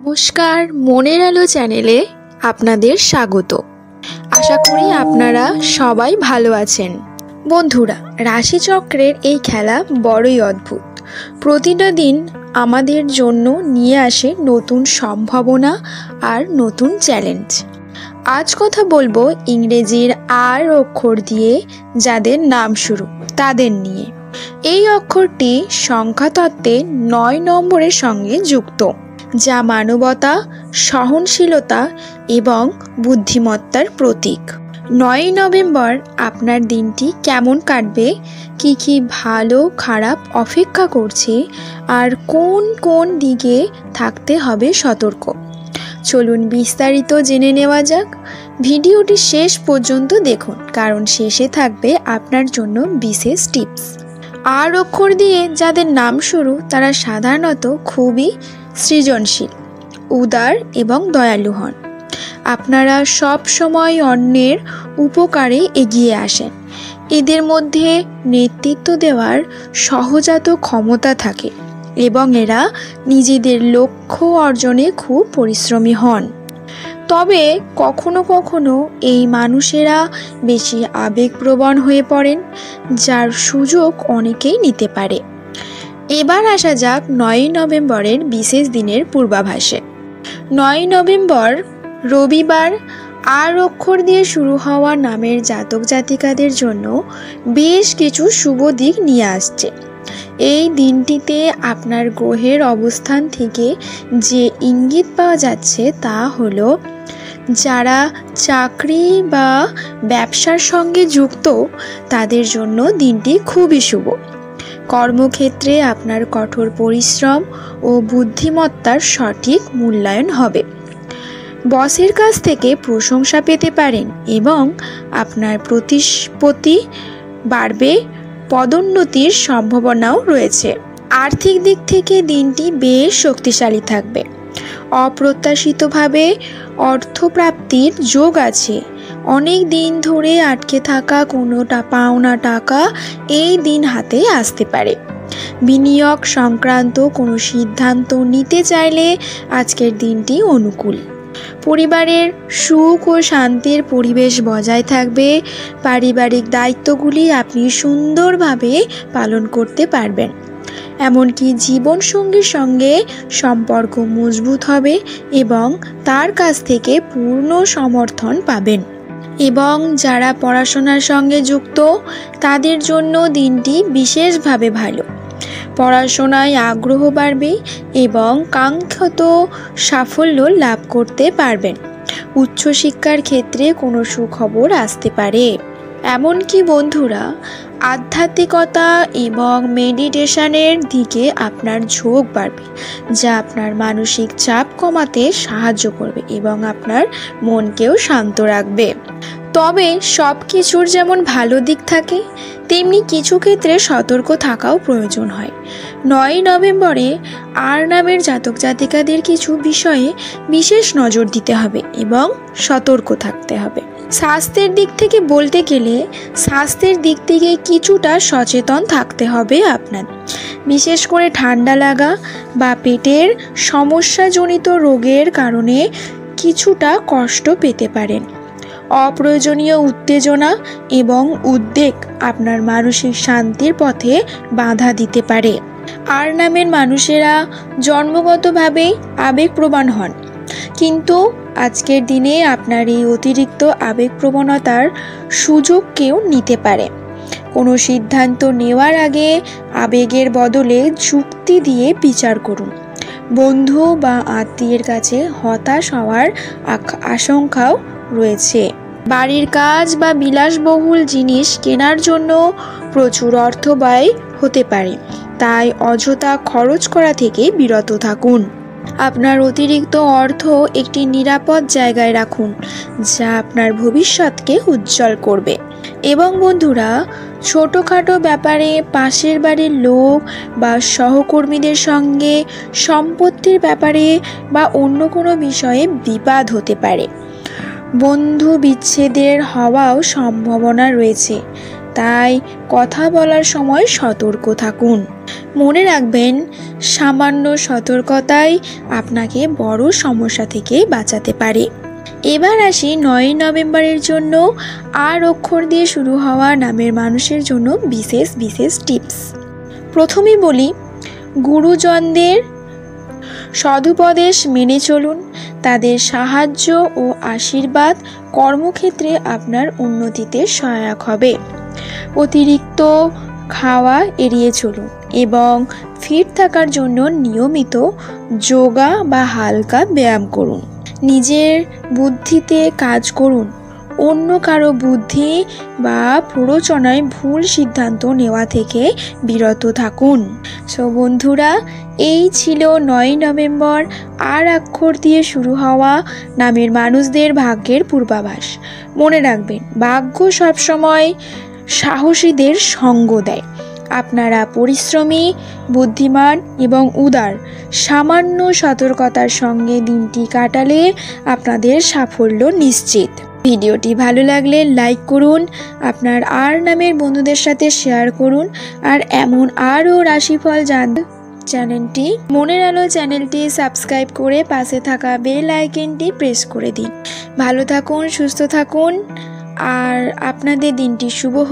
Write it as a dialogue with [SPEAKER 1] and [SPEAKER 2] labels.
[SPEAKER 1] নমস্কার, মনের আলো চ্যানেলে আপনাদের স্বাগত। আশা করি আপনারা সবাই ভালো আছেন। বন্ধুরা, রাশিচক্রের এই খেলা বড়ই অদ্ভুত। প্রতিটা দিন আমাদের জন্য নিয়ে আসে নতুন সম্ভাবনা আর নতুন চ্যালেঞ্জ। আজ কথা বলবো ইংরেজির আর অক্ষর দিয়ে যাদের নাম শুরু তাদের নিয়ে। এই অক্ষরটি সংখ্যাতত্ত্বে ৯ নম্বরের সঙ্গে যুক্ত, যা মানবতা, সহনশীলতা এবং বুদ্ধিমত্তার প্রতীক। ৯ নভেম্বর আপনার দিনটি কেমন কাটবে, কি ভালো খারাপ অপেক্ষা করছে আর কোন কোন দিকে থাকতে হবে সতর্ক, চলুন বিস্তারিত জেনে নেওয়া যাক। ভিডিওটি শেষ পর্যন্ত দেখুন, কারণ শেষে থাকবে আপনার জন্য বিশেষ টিপস। আর অক্ষর দিয়ে যাদের নাম শুরু তারা সাধারণত খুবই সৃজনশীল, উদার এবং দয়ালু হন। আপনারা সব সময় অন্যের উপকারে এগিয়ে আসেন। এদের মধ্যে নেতৃত্ব দেওয়ার সহজাত ক্ষমতা থাকে এবং এরা নিজেদের লক্ষ্য অর্জনে খুব পরিশ্রমী হন। তবে কখনো কখনো এই মানুষেরা বেশি আবেগপ্রবণ হয়ে পড়েন, যার সুযোগ অনেকেই নিতে পারে। এবার আসা যাক ৯ নভেম্বরের বিশেষ দিনের পূর্বাভাসে। ৯ নভেম্বর রবিবার আর অক্ষর দিয়ে শুরু হওয়া নামের জাতক জাতিকাদের জন্য বেশ কিছু শুভ দিক নিয়ে আসছে। এই দিনটিতে আপনার গ্রহের অবস্থান থেকে যে ইঙ্গিত পাওয়া যাচ্ছে তা হলো, যারা চাকরি বা ব্যবসার সঙ্গে যুক্ত তাদের জন্য দিনটি খুবই শুভ। কর্মক্ষেত্রে আপনার কঠোর পরিশ্রম ও বুদ্ধিমত্তার সঠিক মূল্যায়ন হবে। বসের কাছ থেকে প্রশংসা পেতে পারেন এবং আপনার প্রতিপত্তি বাড়বে, পদোন্নতির সম্ভাবনাও রয়েছে। আর্থিক দিক থেকে দিনটি বেশ শক্তিশালী থাকবে। অপ্রত্যাশিতভাবে অর্থপ্রাপ্তির যোগ আছে। অনেক দিন ধরে আটকে থাকা কোনো পাওনা টাকা এই দিন হাতে আসতে পারে। বিনিয়োগ সংক্রান্ত কোনো সিদ্ধান্ত নিতে চাইলে আজকের দিনটি অনুকূল। পরিবারের সুখ ও শান্তির পরিবেশ বজায় থাকবে। পারিবারিক দায়িত্বগুলি আপনি সুন্দরভাবে পালন করতে পারবেন। এমনকি জীবনসঙ্গীর সঙ্গে সম্পর্ক মজবুত হবে এবং তার কাছ থেকে পূর্ণ সমর্থন পাবেন। এবং যারা পড়াশোনার সঙ্গে যুক্ত তাদের জন্য দিনটি বিশেষভাবে ভালো। পড়াশোনায় আগ্রহ বাড়বে এবং কাঙ্ক্ষিত সাফল্য লাভ করতে পারবেন। উচ্চশিক্ষার ক্ষেত্রে কোনো সুখবর আসতে পারে। এমনকি বন্ধুরা, আধ্যাত্মিকতা এবং মেডিটেশনের দিকে আপনার ঝোঁক বাড়বে, যা আপনার মানসিক চাপ কমাতে সাহায্য করবে এবং আপনার মনকেও শান্ত রাখবে। তবে সব কিছুর যেমন ভালো দিক থাকে, তেমনি কিছু ক্ষেত্রে সতর্ক থাকাও প্রয়োজন হয়। ৯ নভেম্বরে আর নামের জাতক জাতিকাদের কিছু বিষয়ে বিশেষ নজর দিতে হবে এবং সতর্ক থাকতে হবে। স্বাস্থ্যের দিক থেকে বলতে গেলে স্বাস্থ্যের দিক থেকে কিছুটা সচেতন থাকতে হবে আপনার। বিশেষ করে ঠান্ডা লাগা বা পেটের সমস্যাজনিত রোগের কারণে কিছুটা কষ্ট পেতে পারেন। অপ্রয়োজনীয় উত্তেজনা এবং উদ্বেগ আপনার মানসিক শান্তির পথে বাধা দিতে পারে। আর নামের মানুষেরা জন্মগতভাবেই আবেগপ্রবণ হন, কিন্তু আজকের দিনে আপনার এই অতিরিক্ত আবেগপ্রবণতার সুযোগ কেউ নিতে পারে। কোনো সিদ্ধান্ত নেওয়ার আগে আবেগের বদলে যুক্তি দিয়ে বিচার করুন। বন্ধু বা আত্মীয়ের কাছে হতাশ হওয়ার আশঙ্কাও রয়েছে। বাড়ির কাজ বা বিলাসবহুল জিনিস কেনার জন্য প্রচুর অর্থ ব্যয় হতে পারে, তাই অযথা খরচ করা থেকে বিরত থাকুন। আপনার অতিরিক্ত অর্থ একটি নিরাপদ জায়গায় রাখুন, যা আপনার ভবিষ্যৎকে উজ্জ্বল করবে। এবং বন্ধুরা, ছোটোখাটো ব্যাপারে পাশের বাড়ির লোক বা সহকর্মীদের সঙ্গে সম্পত্তির ব্যাপারে বা অন্য কোনো বিষয়ে বিবাদ হতে পারে। বন্ধু বিচ্ছেদের হওয়াও সম্ভাবনা রয়েছে, তাই কথা বলার সময় সতর্ক থাকুন। মনে রাখবেন, সামান্য সতর্কতাই আপনাকে বড় সমস্যা থেকে বাঁচাতে পারে। এবার আসি 9 নভেম্বরের জন্য আর অক্ষর দিয়ে শুরু হওয়া নামের মানুষের জন্য বিশেষ বিশেষ টিপস। প্রথমেই বলি, গুরুজনদের সদুপদেশ মেনে চলুন। তাদের সাহায্য ও আশীর্বাদ কর্মক্ষেত্রে আপনার উন্নতিতে সহায়ক হবে। অতিরিক্ত খাওয়া এড়িয়ে চলুন এবং ফিট থাকার জন্য নিয়মিত যোগা বা হালকা ব্যায়াম করুন। নিজের বুদ্ধিতে কাজ করুন। অন্য কারো বুদ্ধি বা প্ররোচনায় ভুল সিদ্ধান্ত নেওয়া থেকে বিরত থাকুন। সো বন্ধুরা, এই ছিল 9 নভেম্বর আর অক্ষর দিয়ে শুরু হওয়া নামের মানুষদের ভাগ্যের পূর্বাভাস। মনে রাখবেন, ভাগ্য সবসময় সাহসীদের সঙ্গ দেয়। আপনারা পরিশ্রমী, বুদ্ধিমান এবং উদার। সামান্য সতর্কতার সঙ্গে দিনটি কাটালে আপনাদের সাফল্য নিশ্চিত। ভিডিওটি ভালো লাগলে লাইক করুন, আপনার আর নামের বন্ধুদের সাথে শেয়ার করুন। আর এমন আরও রাশিফল জানতে চ্যানেলটি মনের আলো চ্যানেলটি সাবস্ক্রাইব করে পাশে থাকা বেল আইকনটি প্রেস করে দিন। ভালো থাকুন, সুস্থ থাকুন, আর আপনাদের দিনটি শুভ হোক।